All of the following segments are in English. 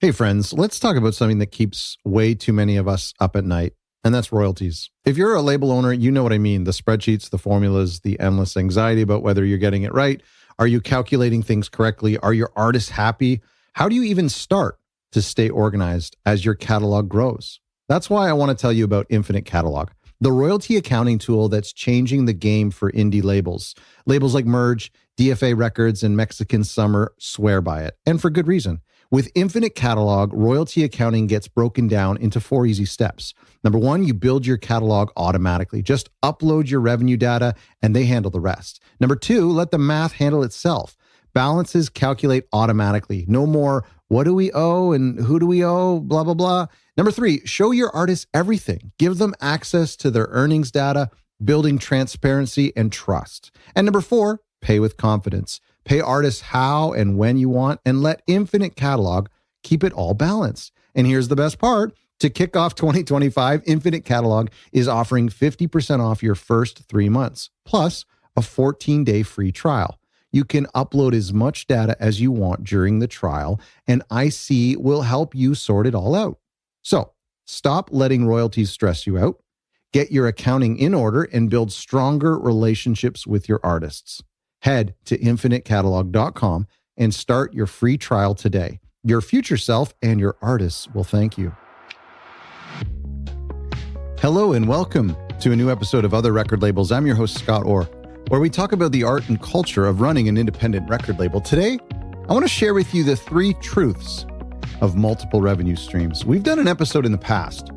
Hey friends, let's talk about something that keeps way too many of us up at night, and that's royalties. If you're a label owner, you know what I mean. The spreadsheets, the formulas, the endless anxiety about whether you're getting it right. Are you calculating things correctly? Are your artists happy? How do you even start to stay organized as your catalog grows? That's why I want to tell you about Infinite Catalog, the royalty accounting tool that's changing the game for indie labels. Labels like Merge, DFA Records, and Mexican Summer swear by it, and for good reason. With Infinite Catalog, royalty accounting gets broken down into 4 easy steps. Number 1, you build your catalog automatically. Just upload your revenue data and they handle the rest. Number 2, let the math handle itself. Balances calculate automatically. No more, what do we owe and who do we owe, blah, blah, blah. Number 3, show your artists everything. Give them access to their earnings data, building transparency and trust. And number 4, pay with confidence. Pay artists how and when you want, and let Infinite Catalog keep it all balanced. And here's the best part. To kick off 2025, Infinite Catalog is offering 50% off your first 3 months, plus a 14-day free trial. You can upload as much data as you want during the trial, and IC will help you sort it all out. So stop letting royalties stress you out. Get your accounting in order and build stronger relationships with your artists. Head to infinitecatalog.com and start your free trial today. Your future self and your artists will thank you. Hello and welcome to a new episode of Other Record Labels. I'm your host, Scott Orr, where we talk about the art and culture of running an independent record label. Today, I want to share with you the 3 truths of multiple revenue streams. We've done an episode in the past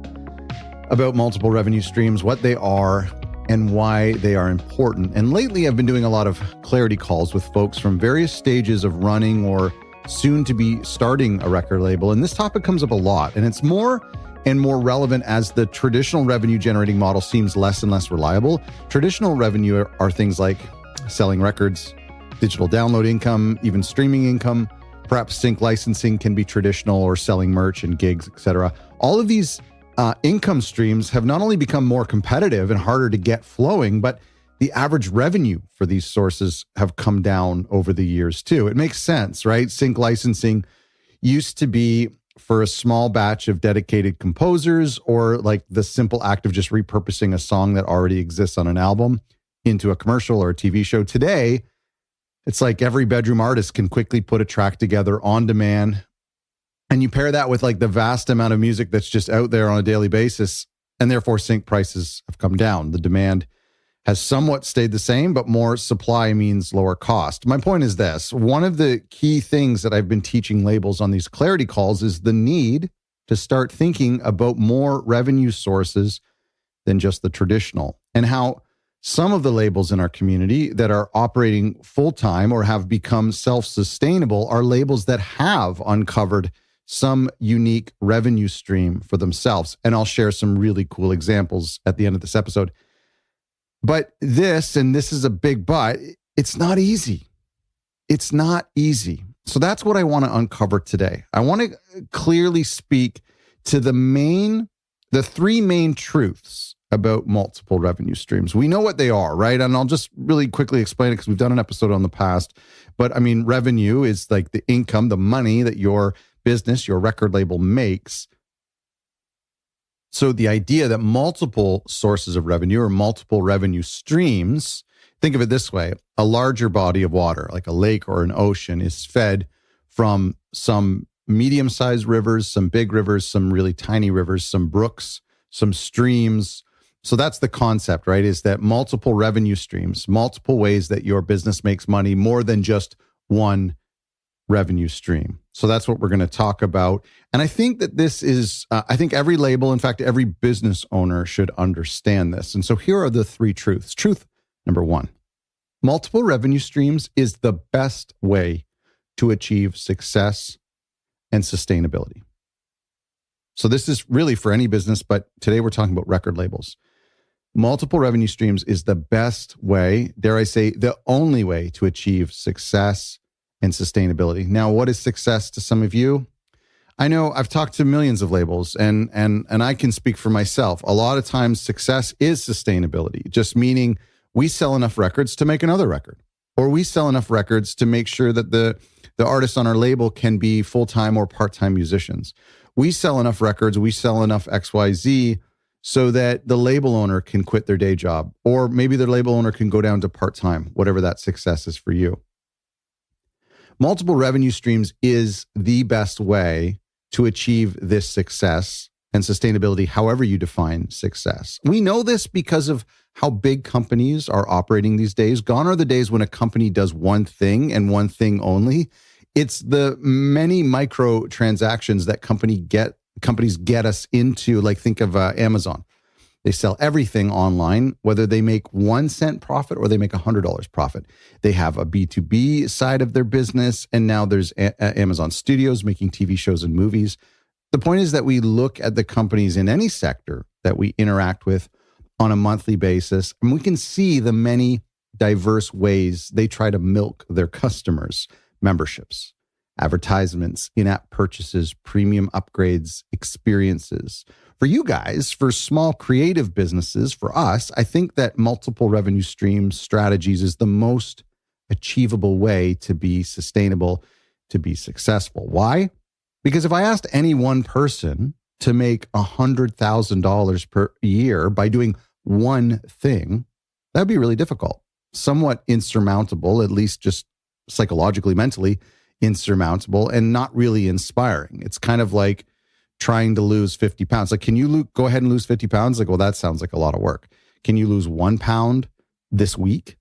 about multiple revenue streams, what they are, and why they are important. And lately, I've been doing a lot of clarity calls with folks from various stages of running or soon to be starting a record label. And this topic comes up a lot, and it's more and more relevant as the traditional revenue generating model seems less and less reliable. Traditional revenue are things like selling records, digital download income, even streaming income. Perhaps sync licensing can be traditional, or selling merch and gigs, etc. All of these income streams have not only become more competitive and harder to get flowing, but the average revenue for these sources have come down over the years too. It makes sense, right? Sync licensing used to be for a small batch of dedicated composers, or like the simple act of just repurposing a song that already exists on an album into a commercial or a TV show. Today, it's like every bedroom artist can quickly put a track together on demand. And you pair that with like the vast amount of music that's just out there on a daily basis, and therefore sync prices have come down. The demand has somewhat stayed the same, but more supply means lower cost. My point is this: one of the key things that I've been teaching labels on these clarity calls is the need to start thinking about more revenue sources than just the traditional, and how some of the labels in our community that are operating full-time or have become self-sustainable are labels that have uncovered some unique revenue stream for themselves. And I'll share some really cool examples at the end of this episode. But this is a big but, it's not easy. It's not easy. So that's what I want to uncover today. I want to clearly speak to the 3 main truths about multiple revenue streams. We know what they are, right? And I'll just really quickly explain it because we've done an episode on the past. But I mean, revenue is like the income, the money that your business, your record label makes. So the idea that multiple sources of revenue or multiple revenue streams, think of it this way: a larger body of water, like a lake or an ocean, is fed from some medium-sized rivers, some big rivers, some really tiny rivers, some brooks, some streams. So that's the concept, right? Is that multiple revenue streams, multiple ways that your business makes money, more than just one revenue stream. So that's what we're going to talk about. And I think that this is, I think every label, in fact, every business owner should understand this. And so here are the 3 truths. Truth number 1, multiple revenue streams is the best way to achieve success and sustainability. So this is really for any business, but today we're talking about record labels. Multiple revenue streams is the best way, dare I say, the only way to achieve success and sustainability. Now, what is success to some of you? I know I've talked to millions of labels, and I can speak for myself. A lot of times success is sustainability, just meaning we sell enough records to make another record, or we sell enough records to make sure that the artists on our label can be full-time or part-time musicians. We sell enough records, we sell enough XYZ so that the label owner can quit their day job, or maybe their label owner can go down to part-time, whatever that success is for you. Multiple revenue streams is the best way to achieve this success and sustainability, however you define success. We know this because of how big companies are operating these days. Gone are the days when a company does one thing and one thing only. It's the many micro transactions that companies get us into, like think of Amazon. They sell everything online, whether they make 1 cent profit or they make $100 profit. They have a B2B side of their business, and now there's Amazon Studios making TV shows and movies. The point is that we look at the companies in any sector that we interact with on a monthly basis, and we can see the many diverse ways they try to milk their customers, memberships, advertisements, in-app purchases, premium upgrades, experiences. For you guys, for small creative businesses, for us, I think that multiple revenue stream strategies is the most achievable way to be sustainable, to be successful. Why? Because if I asked any one person to make $100,000 per year by doing one thing, that'd be really difficult, somewhat insurmountable, at least just psychologically, mentally insurmountable, and not really inspiring. It's kind of like trying to lose 50 pounds. Like, can you go ahead and lose 50 pounds? Like, well, that sounds like a lot of work. Can you lose 1 pound this week?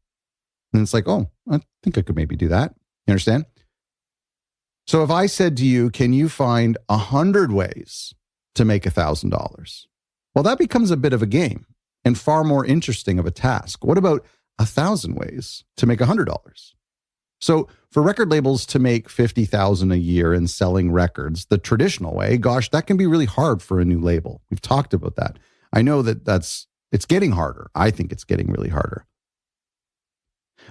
And it's like, oh, I think I could maybe do that. You understand? So if I said to you, can you find 100 ways to make $1,000? Well, that becomes a bit of a game and far more interesting of a task. What about 1,000 ways to make $100? So for record labels to make $50,000 a year in selling records, the traditional way, gosh, that can be really hard for a new label. We've talked about that. I know that it's getting harder. I think it's getting really harder.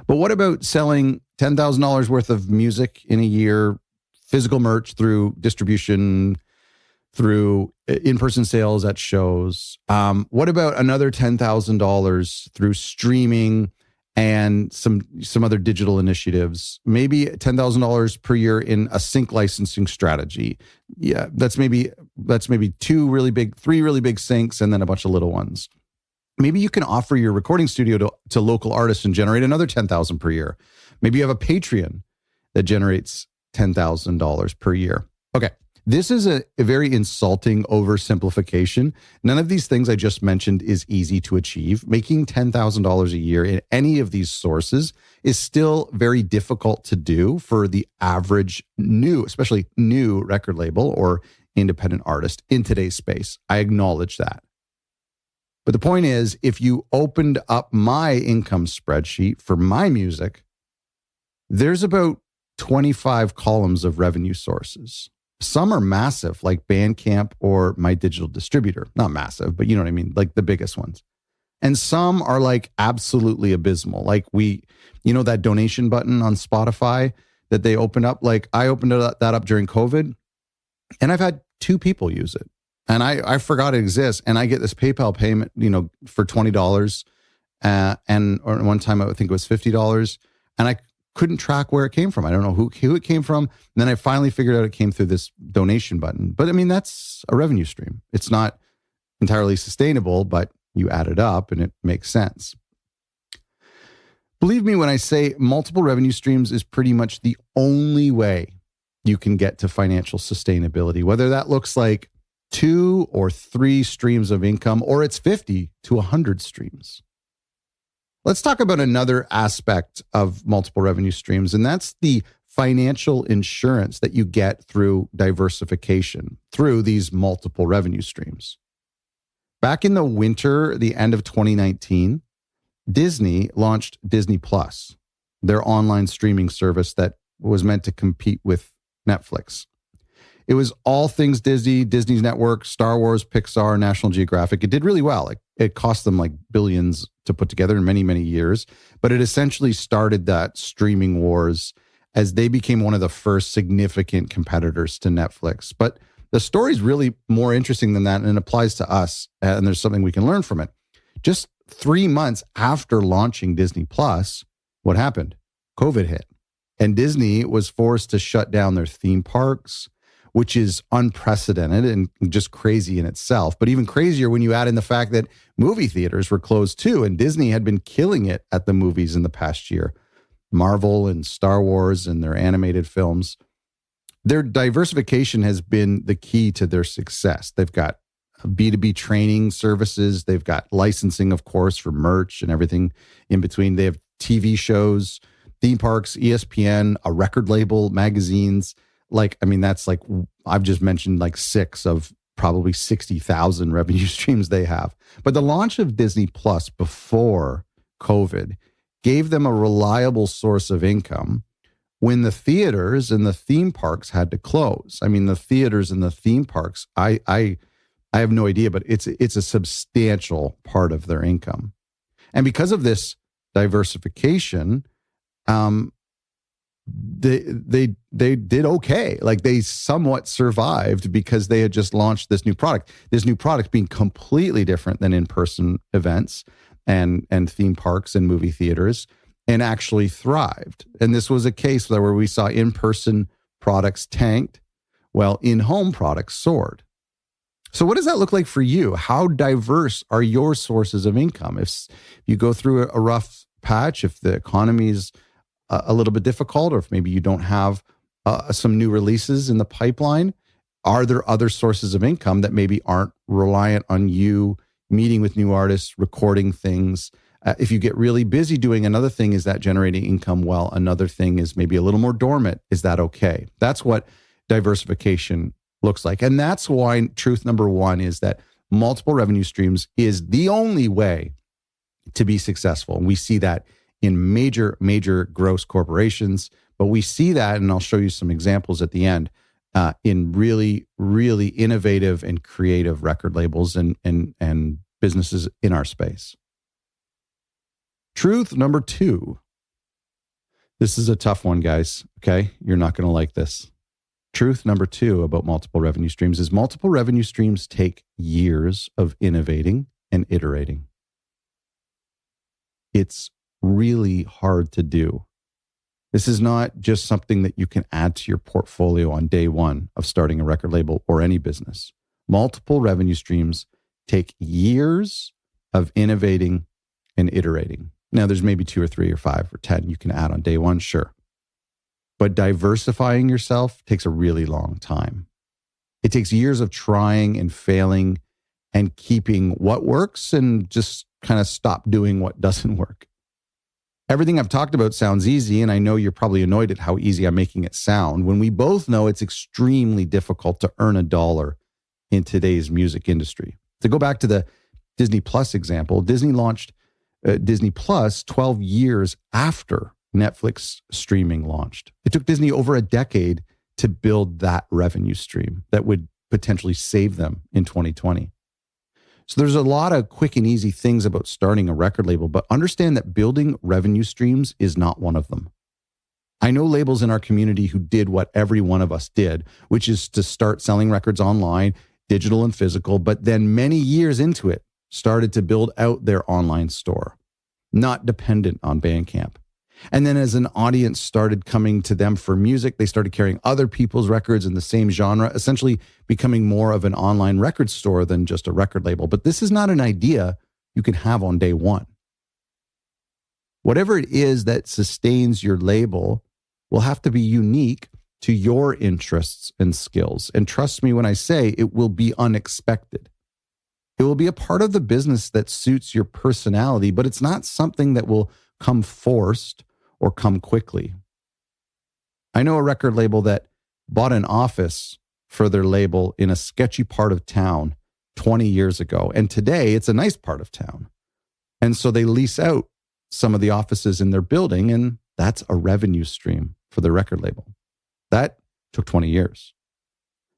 But what about selling $10,000 worth of music in a year, physical merch through distribution, through in-person sales at shows? What about another $10,000 through streaming and some other digital initiatives? Maybe $10,000 per year in a sync licensing strategy. Yeah, that's maybe three really big syncs and then a bunch of little ones. Maybe you can offer your recording studio to local artists and generate another $10,000 per year. Maybe you have a Patreon that generates $10,000 per year. Okay, this is a very insulting oversimplification. None of these things I just mentioned is easy to achieve. Making $10,000 a year in any of these sources is still very difficult to do for the average especially new record label or independent artist in today's space. I acknowledge that. But the point is, if you opened up my income spreadsheet for my music, there's about 25 columns of revenue sources. Some are massive, like Bandcamp or my digital distributor. Not massive, but you know what I mean, like the biggest ones. And some are like absolutely abysmal. Like that donation button on Spotify that they opened up. Like I opened that up during COVID, and I've had 2 people use it. And I forgot it exists. And I get this PayPal payment, for $20. Or one time I think it was $50. And I couldn't track where it came from. I don't know who it came from. And then I finally figured out it came through this donation button. But I mean, that's a revenue stream. It's not entirely sustainable, but you add it up and it makes sense. Believe me when I say multiple revenue streams is pretty much the only way you can get to financial sustainability, whether that looks like 2 or 3 streams of income, or it's 50 to 100 streams. Let's talk about another aspect of multiple revenue streams, and that's the financial insurance that you get through diversification, through these multiple revenue streams. Back in the winter, the end of 2019, Disney launched Disney Plus, their online streaming service that was meant to compete with Netflix. It was all things Disney, Disney's network, Star Wars, Pixar, National Geographic. It did really well. It cost them like billions to put together in many, many years. But it essentially started that streaming wars as they became one of the first significant competitors to Netflix. But the story is really more interesting than that, and it applies to us. And there's something we can learn from it. Just 3 months after launching Disney Plus, what happened? COVID hit. And Disney was forced to shut down their theme parks, which is unprecedented and just crazy in itself. But even crazier when you add in the fact that movie theaters were closed too, and Disney had been killing it at the movies in the past year. Marvel and Star Wars and their animated films. Their diversification has been the key to their success. They've got B2B training services. They've got licensing, of course, for merch and everything in between. They have TV shows, theme parks, ESPN, a record label, magazines. That's like, I've just mentioned like 6 of probably 60,000 revenue streams they have. But the launch of Disney Plus before COVID gave them a reliable source of income when the theaters and the theme parks had to close. I mean, the theaters and the theme parks, I have no idea, but it's a substantial part of their income. And because of this diversification, they did okay. Like, they somewhat survived because they had just launched this new product. This new product being completely different than in-person events and theme parks and movie theaters, and actually thrived. And this was a case where we saw in-person products tanked while in-home products soared. So what does that look like for you? How diverse are your sources of income? If you go through a rough patch, if the economy's a little bit difficult, or if maybe you don't have some new releases in the pipeline, are there other sources of income that maybe aren't reliant on you meeting with new artists, recording things? If you get really busy doing another thing, is that generating income while another thing is maybe a little more dormant? Is that okay? That's what diversification looks like. And that's why truth number 1 is that multiple revenue streams is the only way to be successful. And we see that in major gross corporations, but we see that, and I'll show you some examples at the end, in really, really innovative and creative record labels and businesses in our space. Truth number 2. This is a tough one, guys. Okay. You're not going to like this. Truth number 2 about multiple revenue streams is multiple revenue streams take years of innovating and iterating. It's really hard to do. This is not just something that you can add to your portfolio on day 1 of starting a record label or any business. Multiple revenue streams take years of innovating and iterating. Now, there's maybe 2 or 3 or 5 or 10 you can add on day 1, sure. But diversifying yourself takes a really long time. It takes years of trying and failing and keeping what works and just kind of stop doing what doesn't work. Everything I've talked about sounds easy, and I know you're probably annoyed at how easy I'm making it sound, when we both know it's extremely difficult to earn a dollar in today's music industry. To go back to the Disney Plus example, Disney launched Disney Plus 12 years after Netflix streaming launched. It took Disney over a decade to build that revenue stream that would potentially save them in 2020. So there's a lot of quick and easy things about starting a record label, but understand that building revenue streams is not one of them. I know labels in our community who did what every one of us did, which is to start selling records online, digital and physical, but then many years into it, started to build out their online store, not dependent on Bandcamp. And then as an audience started coming to them for music, they started carrying other people's records in the same genre, essentially becoming more of an online record store than just a record label. But this is not an idea you can have on day 1. Whatever it is that sustains your label will have to be unique to your interests and skills. And trust me when I say it will be unexpected. It will be a part of the business that suits your personality, but it's not something that will come forced or come quickly. I know a record label that bought an office for their label in a sketchy part of town 20 years ago. And today it's a nice part of town. And so they lease out some of the offices in their building, and that's a revenue stream for the record label. That took 20 years.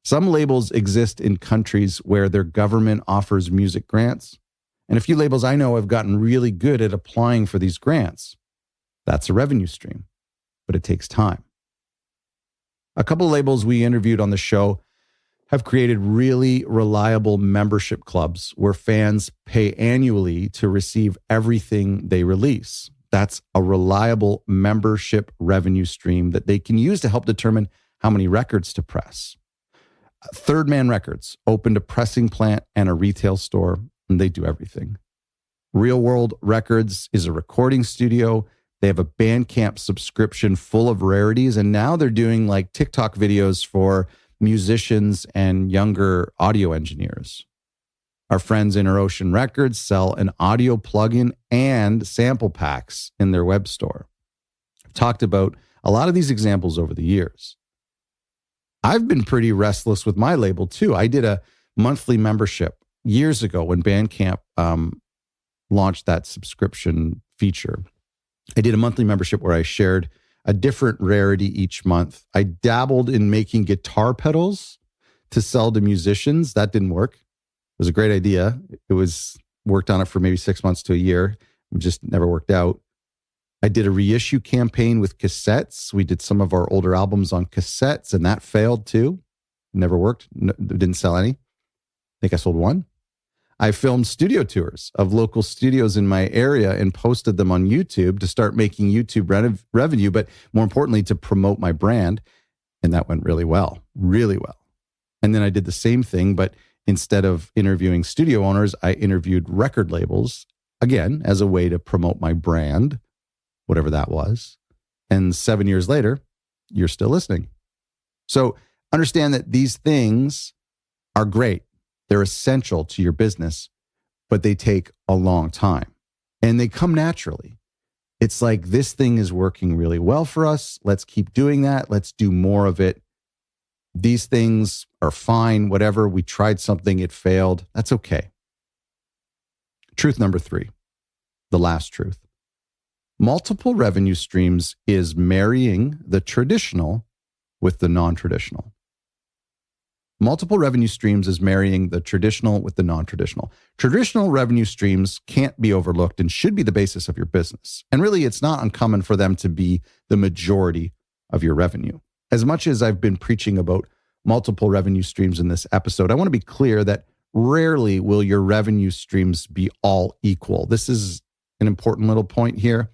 Some labels exist in countries where their government offers music grants. And a few labels I know have gotten really good at applying for these grants. That's a revenue stream, but it takes time. A couple of labels we interviewed on the show have created really reliable membership clubs where fans pay annually to receive everything they release. That's a reliable membership revenue stream that they can use to help determine how many records to press. Third Man Records opened a pressing plant and a retail store, and they do everything. Real World Records is a recording studio. They have a Bandcamp subscription full of rarities, and now they're doing like TikTok videos for musicians and younger audio engineers. Our friends InterOcean Records sell an audio plugin and sample packs in their web store. I've talked about a lot of these examples over the years. I've been pretty restless with my label too. I did a monthly membership years ago when Bandcamp launched that subscription feature. I did a monthly membership where I shared a different rarity each month. I dabbled in making guitar pedals to sell to musicians. That didn't work. It was a great idea. Worked on it for maybe 6 months to a year. It just never worked out. I did a reissue campaign with cassettes. We did some of our older albums on cassettes, and that failed too. Never worked. Didn't sell any. I think I sold one. I filmed studio tours of local studios in my area and posted them on YouTube to start making YouTube revenue, but more importantly, to promote my brand. And that went really well, really well. And then I did the same thing, but instead of interviewing studio owners, I interviewed record labels, again, as a way to promote my brand, whatever that was. And 7 years later, you're still listening. So understand that these things are great. They're essential to your business, but they take a long time and they come naturally. It's like, this thing is working really well for us. Let's keep doing that. Let's do more of it. These things are fine, whatever. We tried something, it failed. That's okay. Truth number 3, the last truth. Multiple revenue streams is marrying the traditional with the non-traditional. Multiple revenue streams is marrying the traditional with the non-traditional. Traditional revenue streams can't be overlooked and should be the basis of your business. And really, it's not uncommon for them to be the majority of your revenue. As much as I've been preaching about multiple revenue streams in this episode, I want to be clear that rarely will your revenue streams be all equal. This is an important little point here.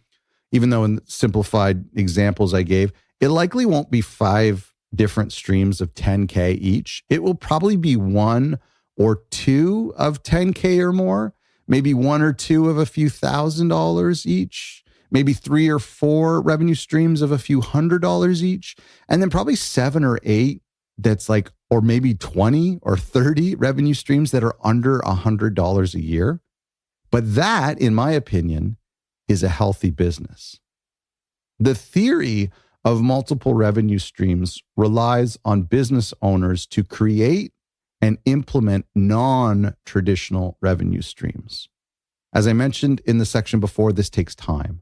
Even though in simplified examples I gave, it likely won't be 5 different streams of 10K each. It will probably be 1 or 2 of 10K or more, maybe 1 or 2 of a few $1,000s each, maybe 3 or 4 revenue streams of a few $100s each, and then probably 7 or 8 that's like, or maybe 20 or 30 revenue streams that are under $100 a year. But that, in my opinion, is a healthy business. The theory of multiple revenue streams relies on business owners to create and implement non-traditional revenue streams. As I mentioned in the section before, this takes time.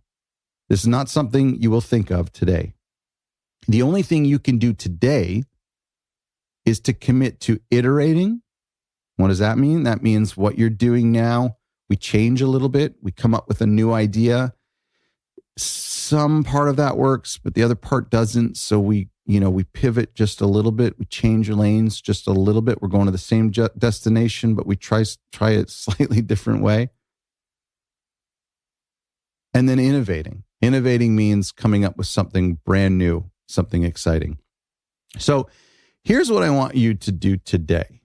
This is not something you will think of today. The only thing you can do today is to commit to iterating. What does that mean? That means what you're doing now, we change a little bit, we come up with a new idea. Some part of that works, but the other part doesn't. So we pivot just a little bit. We change lanes just a little bit. We're going to the same destination, but we try it slightly different way. And then innovating. Innovating means coming up with something brand new, something exciting. So here's what I want you to do today.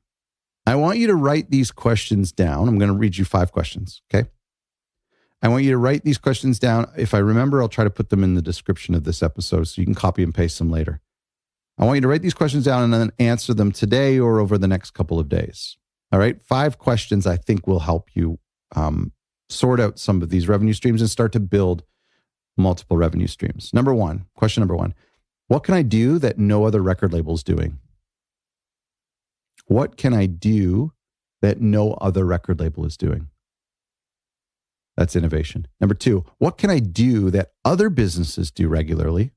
I want you to write these questions down. I'm going to read you 5 questions, okay? I want you to write these questions down. If I remember, I'll try to put them in the description of this episode so you can copy and paste them later. I want you to write these questions down and then answer them today or over the next couple of days. All right? 5 questions I think will help you sort out some of these revenue streams and start to build multiple revenue streams. Question number one, what can I do that no other record label is doing? What can I do that no other record label is doing? That's innovation. Number 2, what can I do that other businesses do regularly,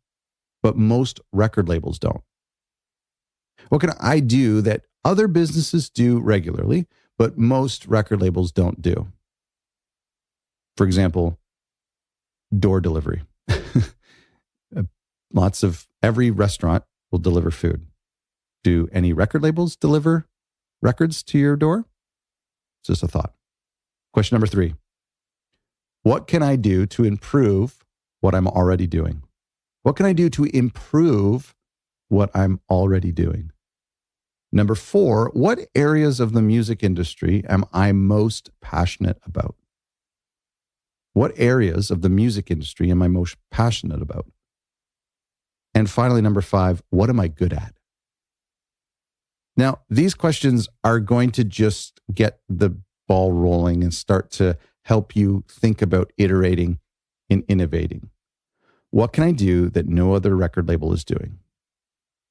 but most record labels don't? What can I do that other businesses do regularly, but most record labels don't do? For example, door delivery. Every restaurant will deliver food. Do any record labels deliver records to your door? It's just a thought. Question number 3. What can I do to improve what I'm already doing? What can I do to improve what I'm already doing? Number 4, what areas of the music industry am I most passionate about? What areas of the music industry am I most passionate about? And finally, number 5, what am I good at? Now, these questions are going to just get the ball rolling and start to help you think about iterating and innovating. What can I do that no other record label is doing?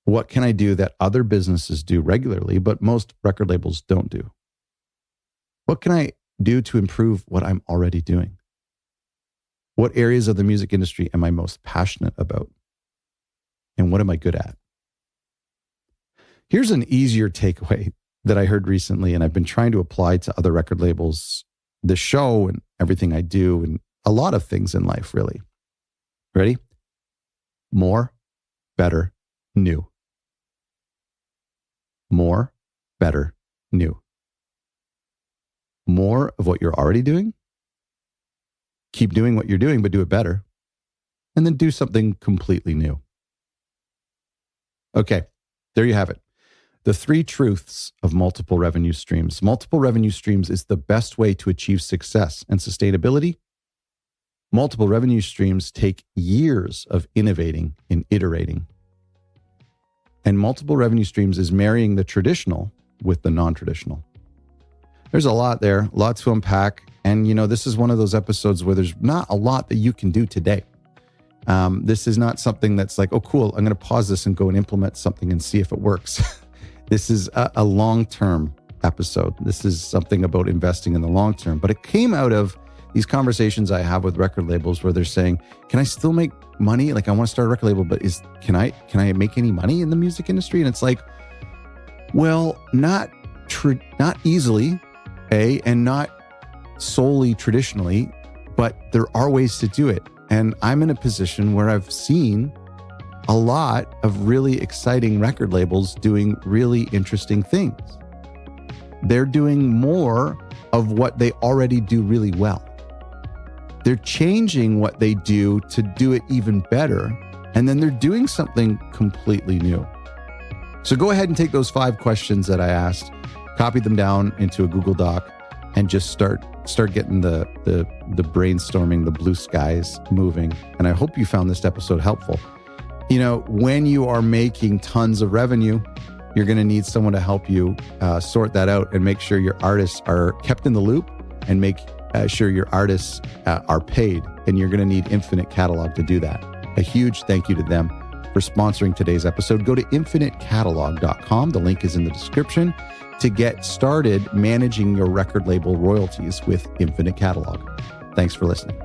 What can I do that other businesses do regularly, but most record labels don't do? What can I do to improve what I'm already doing? What areas of the music industry am I most passionate about? And what am I good at? Here's an easier takeaway that I heard recently, and I've been trying to apply to other record labels, the show and everything I do, and a lot of things in life, really. Ready? More, better, new. More, better, new. More of what you're already doing. Keep doing what you're doing, but do it better. And then do something completely new. Okay, there you have it. The 3 truths of multiple revenue streams. Multiple revenue streams is the best way to achieve success and sustainability. Multiple revenue streams take years of innovating and iterating. And multiple revenue streams is marrying the traditional with the non-traditional. There's a lot there, lots to unpack. And, this is one of those episodes where there's not a lot that you can do today. This is not something that's like, oh, cool, I'm going to pause this and go and implement something and see if it works. This is a long-term episode. This is something about investing in the long term. But it came out of these conversations I have with record labels where they're saying, can I still make money? Like, I want to start a record label, but can I make any money in the music industry? And it's like, well, not easily, and not solely traditionally, but there are ways to do it. And I'm in a position where I've seen a lot of really exciting record labels doing really interesting things. They're doing more of what they already do really well. They're changing what they do to do it even better. And then they're doing something completely new. So go ahead and take those 5 questions that I asked, copy them down into a Google Doc, and just start getting the brainstorming, the blue skies moving. And I hope you found this episode helpful. When you are making tons of revenue, you're going to need someone to help you sort that out and make sure your artists are kept in the loop and make sure your artists are paid. And you're going to need Infinite Catalog to do that. A huge thank you to them for sponsoring today's episode. Go to infinitecatalog.com. The link is in the description to get started managing your record label royalties with Infinite Catalog. Thanks for listening.